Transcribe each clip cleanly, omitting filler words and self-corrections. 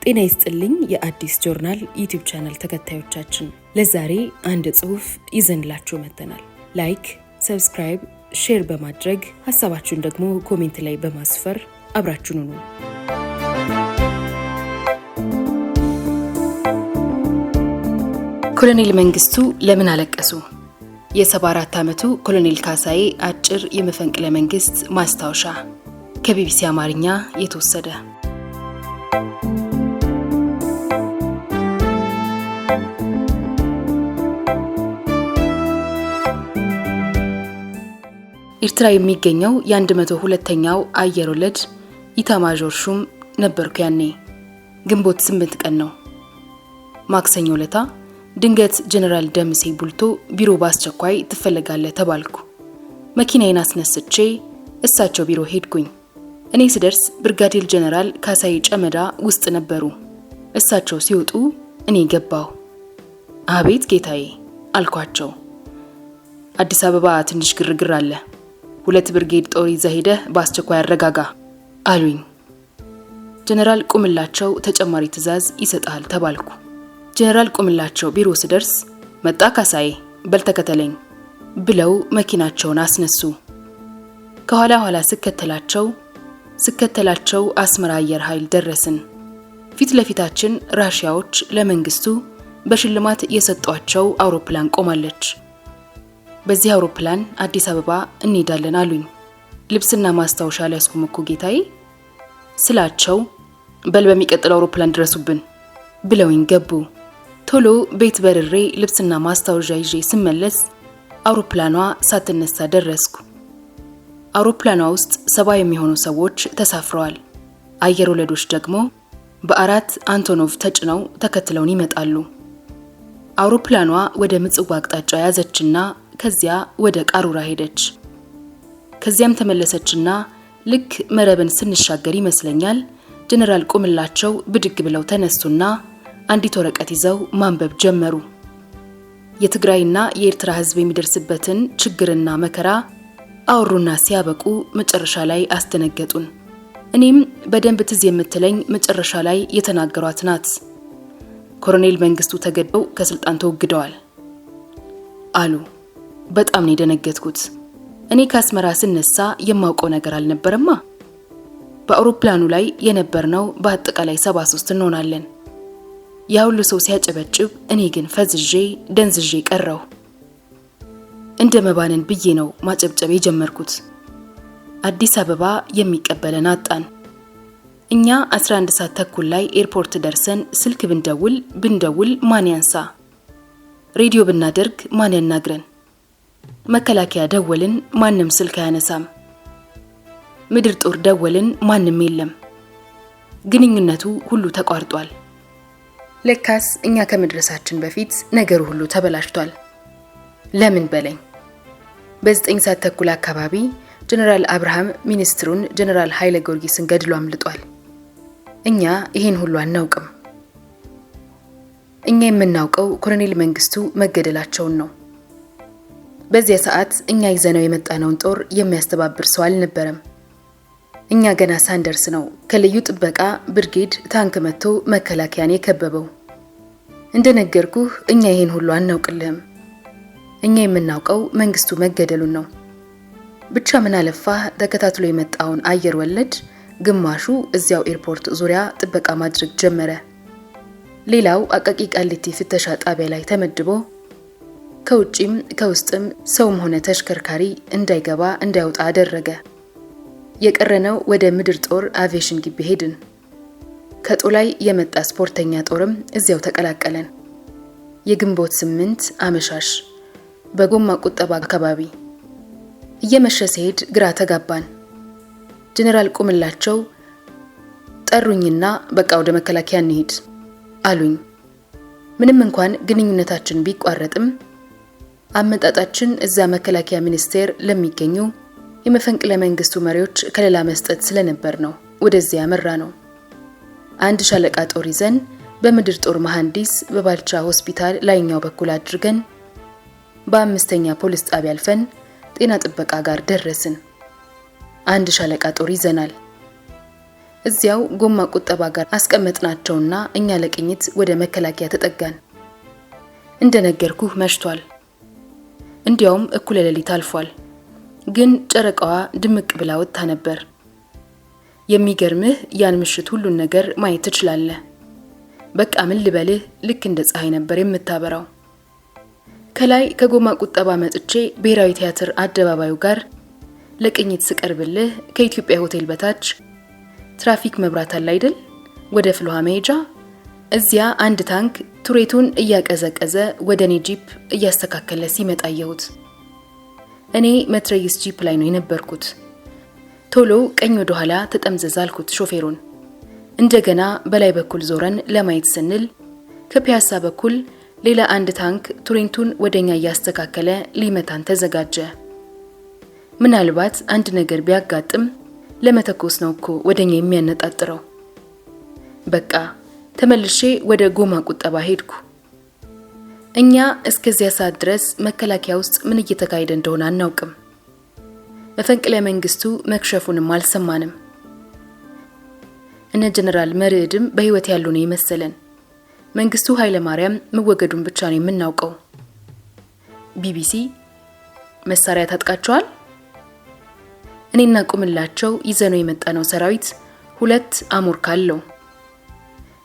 ጤና ይስጥልኝ የአዲስ ጆርናል ዩቲዩብ ቻናል ተከታዮቻችን፣ ለዛሬ አንድ ጽሑፍ ይዘንላችሁ መጥተናል። ላይክ፣ ሰብስክራይብ፣ ሼር በማድረግ ሐሳባችሁን ደግሞ ኮሜንት ላይ በማስፈር አብራችሁን ሁኑ። ኮሎኔል መንግስቱ ለምን አለቀሱ? የ74 ዓመቱ ኮሎኔል ካሳዬ አጭር የመፈንቅለ መንግስት ማስታወሻ ከቢቢሲ አማርኛ የተወሰደ። ኤርትራ የሚገኘው የ102ኛው አየር ወለድ ኢታማዦር ሹም ነበርኩ። ያኔ ግንቦት 8 ቀን ነው። ማክሰኞ ለታ ድንገት ጀነራል ደምሴ ቡልቶ ቢሮ በአስቸኳይ ትፈልጋለህ ተባልኩ። መኪናዬን አስነስቼ እሳቸው ቢሮ ሄድኩኝ። እኔ ስደርስ ብርጋዴር ጀነራል ካሳዬ ጨመዳ ውስጥ ነበሩ። እሳቸው ሲወጡ እኔ ገባሁ። አቤት ጌታዬ አልኳቸው። አዲስ አበባ ትንሽ ግርግር አለ፣ 2 ብርጌድ ጦር ይዘህ ሄደህ በአስቸኳይ አረጋጋ አሉኝ። ጀነራል ቁምላቸው ተጨማሪ ትዕዛዝ ይሰጣል ተባልኩ። ጀነራል ቁምላቸው ቢሮ ስደርስ መጣ ካሳዬ በል ተከተለኝ ብለው መኪናቸውን አስነሱ። ከኋላ ኋላ ስከተላቸው አስመራ አየር ኃይል ደረስን። ፊት ለፊታችን ራሺያዎች ለመንግስቱ በሽልማት የሰጧቸው አውሮፕላን ቆማለች። በዚህ አውሮፕላን አዲስ አበባ እንሄዳለን አሉኝ። ልብስና ማስታወሻ ሊያስቁም እኮ ጌታዬ ስላቸው በል በሚቀጥለው አውሮፕላን ድረሱብን ብለውኝ ገቡ። ቶሎ ቤት በርሬ ልብስና ማስታወሻ ይዤ ስመለስ አውሮፕላኗ ሳትነሳ ደረስኩ። አውሮፕላኗ ውስጥ 70 የሚሆኑ ሰዎች ተሳፍረዋል። አየር ወለዶች ደግሞ በ4 አንቶኖቭ ተጭነው ተከትለውን ይመጣሉ። አውሮፕላኗ ወደ ምጽዋ አቅጣጫ ያዘችና ከዚያ ወደ ቃሩራ ሄደች። ከዚያም ተመለሰችና ልክ መረብን ስንሻገር ይመስለኛል ጀነራል ቁምላቸው ብድግ ብለው ተነሱና አንዲት ወረቀት ይዘው ማንበብ ጀመሩ። የትግራይና የኤርትራ ሕዝብ የሚደርስበትን ችግርና መከራ አወሩና ሲያበቁ መጨረሻ ላይ አስደነገጡን። እኔም በደንብ ትዝ የምትለኝ መጨረሻ ላይ የተናገሯት ናት። ኮሎኔል መንግስቱ ተገደው ከስልጣን ተወግደዋል አሉ። በጣም ነው የደነገጥኩት። እኔ ከአስመራ ስነሳ የማውቀው ነገር አልነበረማ። በአውሮፕላኑ ላይ የነበርነው በአጠቃላይ 73 እንሆናለን። ያ ሁሉ ሰው ሲያጨበጭብ እኔ ግን ፈዝዤ ደንዝዤ ቀረሁ። እንደ መባነን ብዬ ነው ማጨብጨብ የጀመርኩት። አዲስ አበባ የሚቀበለን አጣን። እኛ 11 ሰዓት ተኩል ላይ ኤርፖርት ደርሰን ስልክ ብንደውል ማን ያንሳ? ሬዲዮ ብናደርግ ማን ያናግረን? መከላከያ ደወልን፣ ማንም ስልክ አያነሳም። ምድር ጦር ደወልን፣ ማንም የለም። ግንኙነቱ ሁሉ ተቋርጧል። ለካስ እኛ ከመድረሳችን በፊት ነገሩ ሁሉ ተበላሽቷል። ለምን በለኝ። በ9 ሰዓት ተኩል አካባቢ ጀነራል አብርሃም ሚኒስትሩን ጀነራል ኃይለ ጊዮርጊስን ገድሎ አምልጧል። እኛ ይሄን ሁሉ አናውቅም። እኛ የምናውቀው ኮሎኔል መንግስቱ መገደላቸውን ነው። በዚያ ሰዓት እኛ ይዘነው የመጣነውን ጦር የሚያስተባብር ሰው አልነበረም። እኛ ገና ሳንደርስ ነው ከልዩ ጥበቃ ብርጌድ ታንክ መጥቶ መከላከያን የከበበው። እንደነገርኩህ እኛ ይሄን ሁሉ አናውቅልህም። እኛ የምናውቀው መንግስቱ መገደሉን ነው። ብቻ ምን አለፋህ ተከታትሎ የመጣውን አየር ወለድ ግማሹ እዚያው ኤርፖርት ዙሪያ ጥበቃ ማድረግ ጀመረ። ሌላው አቃቂ ቃሊቲ ፍተሻ ጣቢያ ላይ ተመድቦ ከውጪም ከውስጥም ሰውም ሆነ ተሽከርካሪ እንዳይገባ እንዳይወጣ አደረገ። የቀረነው ወደ ምድር ጦር አቪዬሽን ግቢ ሄድን። ከጦላይ የመጣ ስፖርተኛ ጦርም እዚያው ተቀላቀለን። የግንቦት 8 አመሻሽ በጎማ ቁጠባ አካባቢ እየመሸ ሲሄድ ግራ ተጋባን። ጀነራል ቁምላቸው ጠሩኝና በቃ ወደ መከላከያ እንሂድ አሉኝ። ምንም እንኳን ግንኙነታችን ቢቋረጥም አመጣጣችን እዛ መከላከያ ሚኒስቴር ለሚገኙ የመፈንቅለ መንግስቱ መሪዎች ከለላ መስጠት ስለነበር ነው ወደዚያ ያመራ ነው። 1 ሻለቃ ጦር ይዘን በምድር ጦር መሐንዲስ በባልቻ ሆስፒታል ላይኛው በኩል አድርገን በ5ኛ ፖሊስ ጣቢያ አልፈን ጤና ጥበቃ ጋር ደረስን። 1 ሻለቃ ጦር ይዘናል። እዚያው ጎማ ቁጠባ ጋር አስቀመጥናቸውና እኛ ለቅኝት ወደ መከላከያ ተጠጋን። እንደነገርኩህ መሽቷል። እንዲያውም እኩለ ሌሊት አልፏል። ግን ጨረቃዋ ድምቅ ብላ ወጥታ ነበር። የሚገርምህ ያን ምሽት ሁሉን ነገር ማየት ትችላለህ። በቃ ምን ልበልህ፣ ልክ እንደ ፀሐይ ነበር የምታበራው። ከላይ ከጎማ ቁጠባ መጥቼ ብሔራዊ ቲያትር አደባባዩ ጋር ለቅኝት ስቀርብልህ ከኢትዮጵያ ሆቴል በታች ትራፊክ መብራት አለ አይደል? ወደ ፍልውሃ መሄጃ እዚያ አንድ ታንክ ቱሬቱን እያቀዘቀዘ ወደ እኔ ጂፕ እያስተካከለ ሲመጣ አየሁት። እኔ መትረየስ ጂፕ ላይ ነው የነበርኩት። ቶሎ ቀኝ ወደ ኋላ ተጠምዘዝ አልኩት ሾፌሩን። እንደገና በላይ በኩል ዞረን ለማየት ስንል ከፒያሳ በኩል ሌላ አንድ ታንክ ቱሬንቱን ወደኛ እያስተካከለ ሊመታን ተዘጋጀ። ምናልባት አንድ ነገር ቢያጋጥም ለመተኮስ ነው እኮ ወደኛ የሚያነጣጥረው። በቃ ተመልሼ ወደ ጎማ ቁጠባ ሄድኩ። እኛ እስከዚያ ሰዓት ድረስ መከላከያ ውስጥ ምን እየተካሄደ እንደሆነ አናውቅም። መፈንቅለ መንግስቱ መክሸፉንም አልሰማንም። እነ ጀነራል መርዕድም በህይወት ያሉ ነው የመሰለን። መንግስቱ ኃይለ ማርያም መወገዱን ብቻ ነው የምናውቀው። ቢቢሲ መሳሪያ ታጥቃቸዋል? እኔና ቁምላቸው ይዘነው የመጣነው ሰራዊት 2 አሞርካ አለው።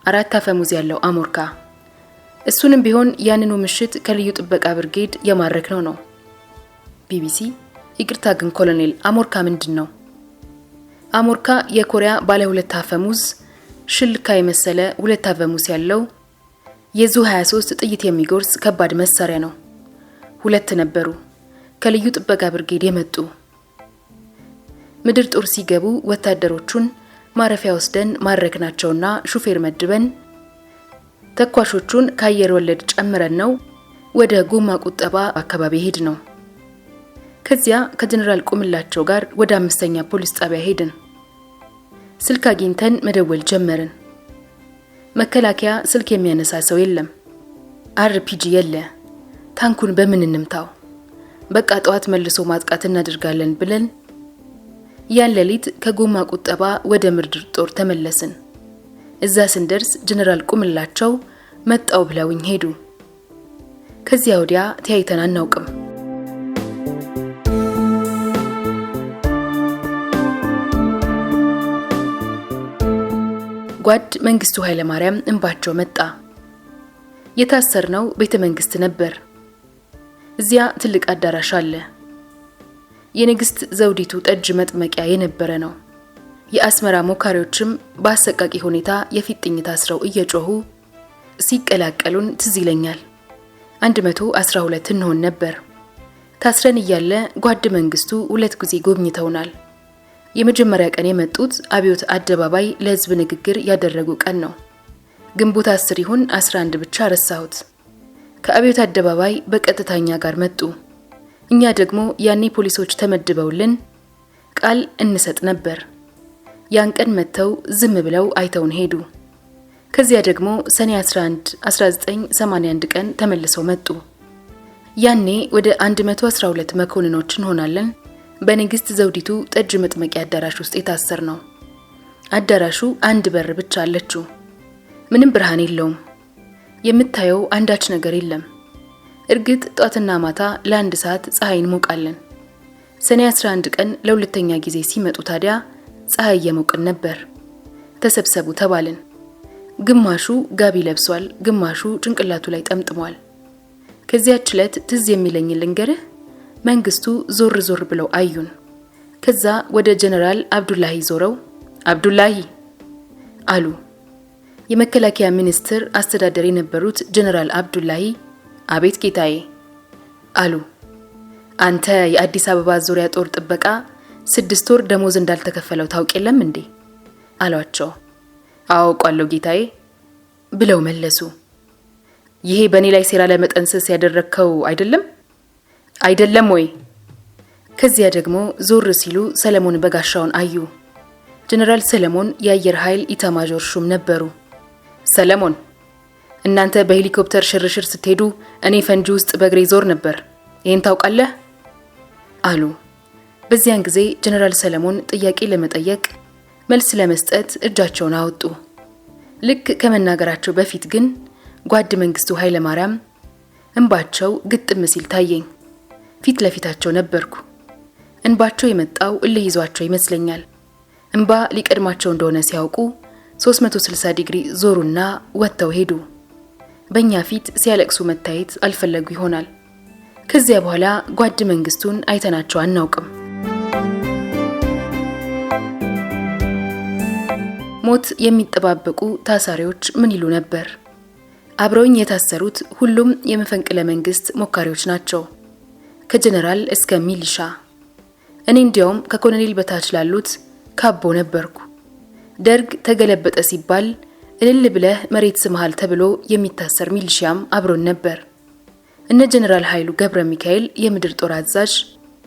4 አፈሙዝ ያለው አሞርካ። እሱንም ቢሆን ያንኑ ምሽት ከልዩ ጥበቃ ብርጌድ የማረክነው ነው። ቢቢሲ ይቅርታ ግን ኮሎኔል አሞርካ ምንድነው? አሞርካ የኮሪያ ባለ 2 አፈሙዝ ሽልካ የመሰለ 2 አፈሙዝ ያለው የዙ 23 ጥይት የሚጎርስ ከባድ መሳሪያ ነው። 2 ነበሩ ከልዩ ጥበቃ ብርጌድ የመጡ። ምድር ጦር ሲገቡ ወታደሮቹን ማረፊያ ወስደን ማረክናቸውና ሹፌር መድበን ተኳሾቹን ከአየር ወለድ ጨምረን ነው ወደ ጎማ ቁጠባ አካባቢ ሄድ ነው። ከዚያ ከጀነራል ቁምላቸው ጋር ወደ 5ኛ ፖሊስ ጣቢያ ሄድን። ስልክ አግኝተን መደወል ጀመርን። መከላከያ ስልክ የሚያነሳ ሰው የለም። አርፒጂ የለ። ታንኩን በምን እንምታው? በቃ ጠዋት መልሶ ማጥቃት እናደርጋለን ብለን ያን ሌሊት ከጎማ ቁጠባ ወደ ምድር ጦር ተመለስን። እዛ ስንደርስ ጀነራል ቁምላቸው መጣው ብለውኝ ሄዱ። ከዚያ ወዲያ ተያይተን አናውቅም። ጓድ መንግስቱ ኃይለ ማርያም እንባቸው መጣ። የታሰርነው ቤተ መንግስት ነበር። እዚያ ትልቅ አዳራሽ አለ። የንግስት ዘውዲቱ ጠጅ መጥመቂያ የነበረ ነው። የአስመራ ሞካሪዎችም በአሰቃቂ ሁኔታ የፊጥኝ ታስረው እየጮሁ ሲቀላቀሉን ትዝ ይለኛል። 112 እንሆን ነበር። ታስረን እያለ ጓድ መንግስቱ 2 ጊዜ ጎብኝተውናል። የመጀመሪያ ቀን የመጡት አብዮት አደባባይ ለህዝብ ንግግር ያደረጉ ቀን ነው። ግንቦት 10 ይሁን 11 ብቻ ረሳሁት። ከአብዮት አደባባይ በቀጥታኛ ጋር መጡ። እኛ ደግሞ ያኔ ፖሊሶች ተመድበውልን ቃል እንሰጥ ነበር። ያን ቀን መተው ዝም ብለው አይተውን ሄዱ። ከዚያ ደግሞ ሰኔ 11 1981 ቀን ተመልሰው መጡ። ያኔ ወደ 112 መኮንኖች እንሆናለን በንግስት ዘውዲቱ ጠጅ መጥመቂያ አዳራሽ ውስጥ የታሰር ነው። አዳራሹ አንድ በር ብቻ አለችው። ምንም ብርሃን የለውም። የምታየው አንዳች ነገር የለም። እርግጥ ጧትና ማታ ለ1 ሰዓት ፀሐይን ሞቃለን። ሰኔ 11 ቀን ለሁለተኛ ጊዜ ሲመጡ ታዲያ ፀሐይ የሞቅን ነበር። ተሰብሰቡ ተባልን። ግማሹ ጋቢ ለብሷል፣ ግማሹ ጭንቅላቱ ላይ ጠምጥሟል። ከዚያች ዕለት ትዝ የሚለኝ ልንገርህ። መንግስቱ ዞር ዞር ብለው አዩን። ከዛ ወደ ጀነራል አብዱላሂ ዞረው አብዱላሂ አሉ። የመከላከያ ሚኒስትር አስተዳዳሪ የነበሩት ጀነራል አብዱላሂ አቤት ጌታዬ አሉ። አንተ የአዲስ አበባ ዙሪያ ጦር ጥበቃ 6 ወር ደሞዝ እንዳልተከፈለው ታውቅ የለም እንዴ አሏቸው። አውቃለሁ ጌታዬ ብለው መለሱ። ይሄ በእኔ ላይ ሴራ ለመጠንሰስ ያደረከው አይደለም ወይ? ከዚያ ደግሞ ዞር ሲሉ ሰለሞን በጋሻውን አዩ። ጀነራል ሰለሞን የአየር ኃይል ኢታማዦር ሹም ነበሩ። ሰለሞን እናንተ በሄሊኮፕተር ሽርሽር ስትሄዱ እኔ ፈንጂ ውስጥ በእግሬ ዞር ነበር፣ ይሄን ታውቃለህ አሉ። በዚያን ጊዜ ጀነራል ሰለሞን ጥያቄ ለመጠየቅ መልስ ለመስጠት እጃቸውን አወጡ። ልክ ከመናገራቸው በፊት ግን ጓድ መንግስቱ ኃይለ ማርያም እንባቸው ግጥም ሲል ታየኝ። ፊት ለፊታቸው ነበርኩ። እንባቸው የመጣው እልህ ይዟቸው ይመስለኛል። እንባ ሊቀድማቸው እንደሆነ ሲያውቁ 360 ዲግሪ ዞሩና ወጥተው ሄዱ። በእኛ ፊት ሲያለቅሱ መታየት አልፈለጉ ይሆናል። ከዚያ በኋላ ጓድ መንግስቱን አይተናቸው አናውቅም። ሞት የሚጠባበቁ ታሳሪዎች ምን ይሉ ነበር? አብረውኝ የታሰሩት ሁሉም የመፈንቅለ መንግስት ሞካሪዎች ናቸው፣ ከጀነራል እስከ ሚሊሻ። እኔ እንዲያውም ከኮሎኔል በታች ላሉት ካቦ ነበርኩ። ደርግ ተገለበጠ ሲባል እልል ብለህ መሬት ስመሃል ተብሎ የሚታሰር ሚሊሻም አብሮን ነበር። እነ ጀነራል ኃይሉ ገብረ ሚካኤል የምድር ጦር አዛዥ፣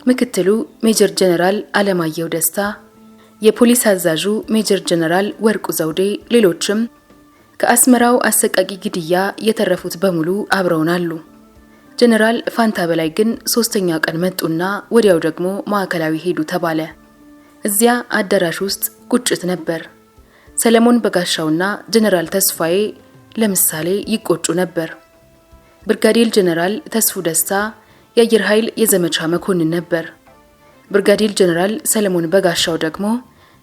ምክትሉ ሜጀር ጀነራል አለማየሁ ደስታ፣ የፖሊስ አዛዡ ሜጀር ጀነራል ወርቁ ዘውዴ፣ ሌሎችም ከአስመራው አሰቃቂ ግድያ የተረፉት በሙሉ አብረውን አሉ። ጀነራል ፋንታ በላይ ግን 3ኛው ቀን መጡና ወዲያው ደግሞ ማዕከላዊ ሄዱ ተባለ። እዚያ አዳራሽ ውስጥ ቁጭት ነበር። ሰለሞን በጋሻውና ጀነራል ተስፋዬ ለምሳሌ ይቆጩ ነበር። ብርጋዴር ጀነራል ተስፉ ደስታ የአየር ኃይል የዘመቻ መኮንን ነበር። ብርጋዴር ጀነራል ሰለሞን በጋሻው ደግሞ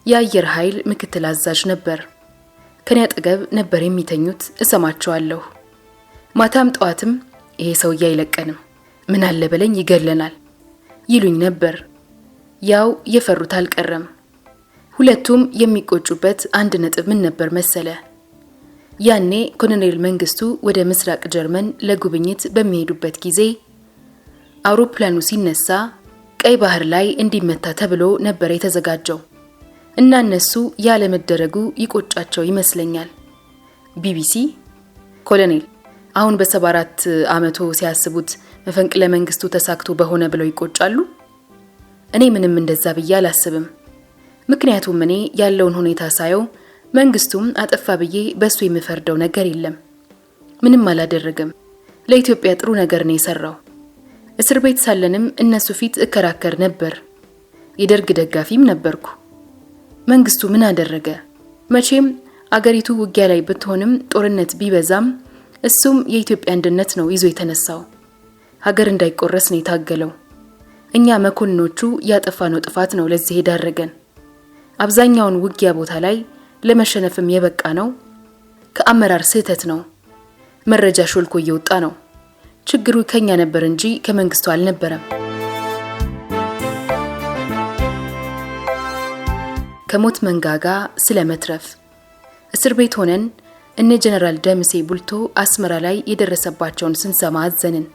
የአየር ኃይል ምክትል አዛዥ ነበር። ከኔ አጠገብ ነበር የሚተኙት፣ እሰማቸዋለሁ። ማታም ጠዋትም ይሄ ሰውዬ አይለቀንም፣ ምን አለ በለኝ ይገለናል ይሉኝ ነበር። ያው የፈሩት አልቀረም። ሁለቱም የሚቆጩበት አንድ ነጥብ ምን ነበር መሰለ? ያኔ ኮሎኔል መንግስቱ ወደ ምስራቅ ጀርመን ለጉብኝት በሚሄዱበት ጊዜ አውሮፕላኑ ሲነሳ ቀይ ባህር ላይ እንዲመታ ተብሎ ነበር የተዘጋጀው እና እነሱ ያለ መደረጉ ይቆጫቸው ይመስለኛል። ቢቢሲ ኮሎኔል አሁን በ74 ዓመቱ ሲያስቡት መፈንቅለ መንግስቱ ተሳክቶ በሆነ ብለው ይቆጫሉ? እኔ ምንም እንደዛ ብዬ አላስብም። ምክንያቱም እኔ ያለውን ሁኔታ ሳየው መንግስቱም አጠፋ ብዬ በሱ የምፈርደው ነገር የለም። ምንም አላደረገም። ለኢትዮጵያ ጥሩ ነገር ነው የሰራው። እስር ቤት ሳለንም እነሱ ፊት እከራከር ነበር። የደርግ ደጋፊም ነበርኩ። መንግስቱ ምን አደረገ? መቼም አገሪቱ ውጊያ ላይ ብትሆንም ጦርነት ቢበዛም እሱም የኢትዮጵያ አንድነት ነው ይዞ የተነሳው። ሀገር እንዳይቆረስ ነው የታገለው። እኛ መኮንኖቹ ያጠፋነው ጥፋት ነው ለዚህ ሄዳረገን። አብዛኛውን ውጊያ ቦታ ላይ ለመሸነፍም የበቃ ነው ከአመራር ስህተት ነው። መረጃ ሾልኮ እየወጣ ነው። ችግሩ ከኛ ነበር እንጂ ከመንግስቱ አልነበረም። ከሞት መንጋጋ ስለመትረፍ እስር ቤት ሆነን እነ ጀነራል ደምሴ ቡልቶ አስመራ ላይ የደረሰባቸውን ስንሰማ አዘንን።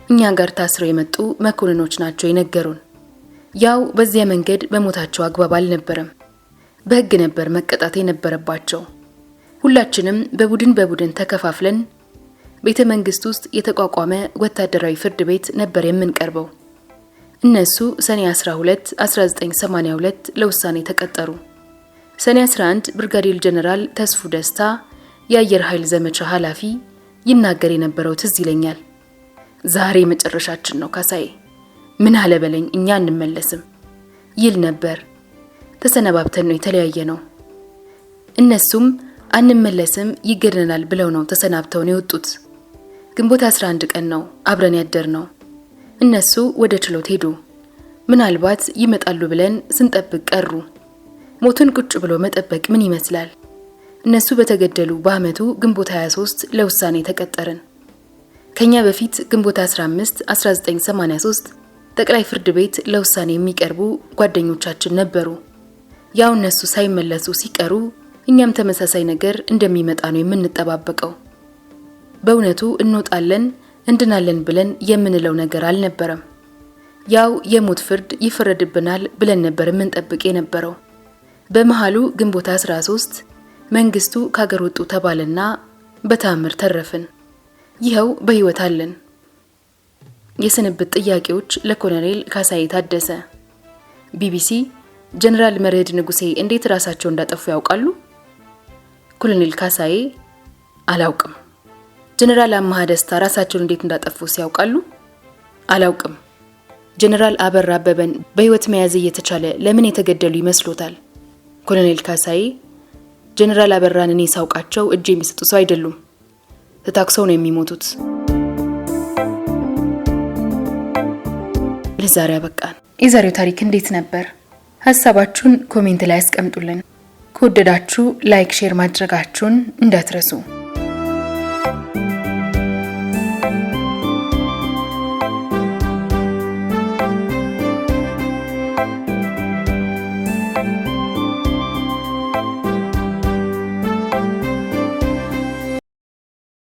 እኛ ጋር ታስረው የመጡ መኮንኖች ናቸው የነገሩን። ያው በዚያ መንገድ በሞታቸው አግባብ አልነበረም። በህግ ነበር መቀጣት የነበረባቸው። ሁላችንም በቡድን ተከፋፍለን ቤተ መንግስት ውስጥ የተቋቋመ ወታደራዊ ፍርድ ቤት ነበር የምንቀርበው። እነሱ ሰኔ 12 1982 ለውሳኔ ተቀጠሩ። ሰኔ 11 ብርጋዴር ጀነራል ተስፉ ደስታ የአየር ኃይል ዘመቻ ኃላፊ ይናገር የነበረው ትዝ ይለኛል። ዛሬ መጨረሻችን ነው ካሳዬ፣ ምን አለ በለኝ እኛ እንመለስም ይል ነበር። ተሰነባብተን ነው የተለያየ ነው። እነሱም አንመለስም ይገደናል ብለው ነው ተሰናብተው ነው የወጡት። ግንቦት 11 ቀን ነው አብረን ያደር ነው። እነሱ ወደ ችሎት ሄዱ። ምናልባት ይመጣሉ ብለን ስንጠብቅ ቀሩ። ሞቱን ቁጭ ብሎ መጠበቅ ምን ይመስላል? እነሱ በተገደሉ በአመቱ ግንቦት 23 ለውሳኔ ተቀጠርን። ከኛ በፊት ግንቦት 15 1983 ጠቅላይ ፍርድ ቤት ለውሳኔ የሚቀርቡ ጓደኞቻችን ነበሩ። ያው እነሱ ሳይመለሱ ሲቀሩ እኛም ተመሳሳይ ነገር እንደሚመጣ ነው የምንጠባበቀው። በእውነቱ እንወጣለን እንድናለን ብለን የምንለው ነገር አልነበረም። ያው የሞት ፍርድ ይፈረድብናል ብለን ነበር የምንጠብቅ የነበረው። በመሃሉ ግንቦት 13 መንግስቱ ካገር ወጡ ተባለና በታምር ተረፍን። ይኸው በህይወት አለን። የስንብት ጥያቄዎች ለኮሎኔል ካሳዬ ታደሰ። ቢቢሲ ጀነራል መርዕድ ንጉሴ እንዴት ራሳቸው እንዳጠፉ ያውቃሉ? ኮሎኔል ካሳዬ አላውቅም። ጀነራል አማሃ ደስታ ራሳቸውን እንዴት እንዳጠፉ ሲያውቃሉ? አላውቅም። ጀነራል አበራ አበበን በህይወት መያዝ እየተቻለ ለምን የተገደሉ ይመስሎታል? ኮሎኔል ካሳይ ጀነራል አበራን እኔ ሳውቃቸው እጅ የሚሰጡ ሰው አይደሉም። ተታክሰው ነው የሚሞቱት። ለዛሬ አበቃን። የዛሬው ታሪክ እንዴት ነበር? ሐሳባችሁን ኮሜንት ላይ አስቀምጡልን። ከወደዳችሁ ላይክ ሼር ማድረጋችሁን እንዳትረሱ።